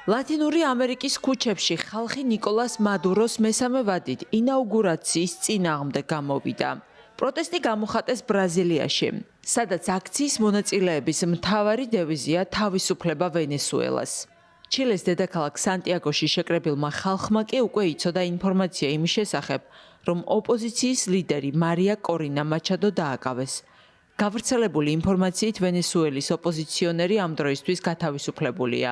ლათინური ამერიკის ქუჩებში ხალხი ნიკოლას მადუროს მესამე ვადით ინაუგურაციის წინააღმდეგ გამოვიდა. პროტესტი გამოხატეს ბრაზილიაში, სადაც აქციის მონაწილეების მთავარი დევიზია თავისუფლება ვენესუელას. ჩილეს დედაქალაქ სანტიაგოში შეკრებილმა ხალხმა კი უკვე იცოდა ინფორმაცია იმის შესახებ, რომ ოპოზიციის ლიდერი მარია კორინა მაჩადო დააკავეს. გავრცელებული ინფორმაციით ვენესუელის ოპოზიციონერი ამ დროისთვის გათავისუფლებულია.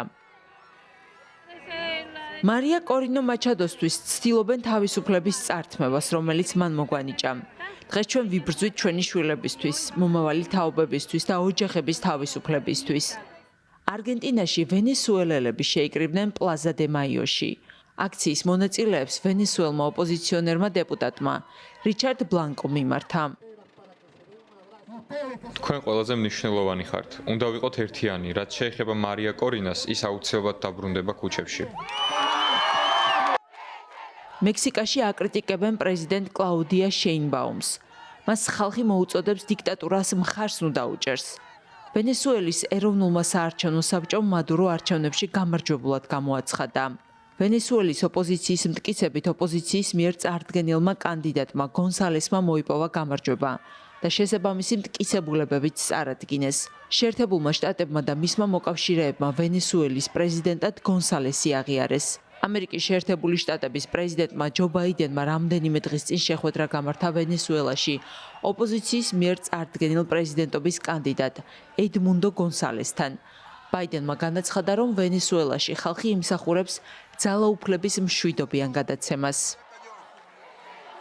მარია კორინო მაჩადოსთვის ცდილობენ თავისუფლების წართმევას, რომელიც მან მოგვანიჭა. დღეს ჩვენ ვიბრძვით ჩვენი შვილებისთვის, მომავალი თაობებისთვის და ოჯახების თავისუფლებისთვის. არგენტინაში ვენესუელელები შეიკრიბნენ პლაზა დე მაიოში. აქციის მონაწილეებს ვენესუელმა ოპოზიციონერმა დეპუტატმა რიჩარდ ბლანკო მიმართა. თქვენ ყველაზე მნიშვნელოვანი ხართ. უნდა ვიყოთ ერთიანი, რაც შეეხება მარია კორინას, ის აუცილებლად დაბრუნდება ქუჩებში. მექსიკაში აკრიტიკებენ პრეზიდენტ კლაუდია შეინბაუმს. მას ხალხი მოუწოდებს დიქტატურას მხარს უნდა უჭერს. ვენესუელის ეროვნულმა საარჩევნო საბჭომ მადურო არჩევნებში გამარჯვებულად გამოაცხადა. ვენესუელის ოპოზიციის მტკიცებით ოპოზიციის მიერ წარდგენილმა კანდიდატმა გონსალესმა მოიპოვა გამარჯვება და შესაბამისი მტკიცებულებებიც წარადგინეს. შეერთებულმა შტატებმა და მისმა მოკავშირეებმა ვენესუელის პრეზიდენტად გონსალესი აღიარეს. ამერიკის შეერთებული შტატების პრეზიდენტმა ჯო ბაიდენმა რამდენიმე დღის წინ შეხვედრა გამართა ვენესუელაში ოპოზიციის მიერ წარდგენილ პრეზიდენტობის კანდიდატ ედმუნდო გონსალესთან. ბაიდენმა განაცხადა, რომ ვენესუელაში ხალხი იმსახურებს ძალაუფლების მშვიდობიან გადაცემას.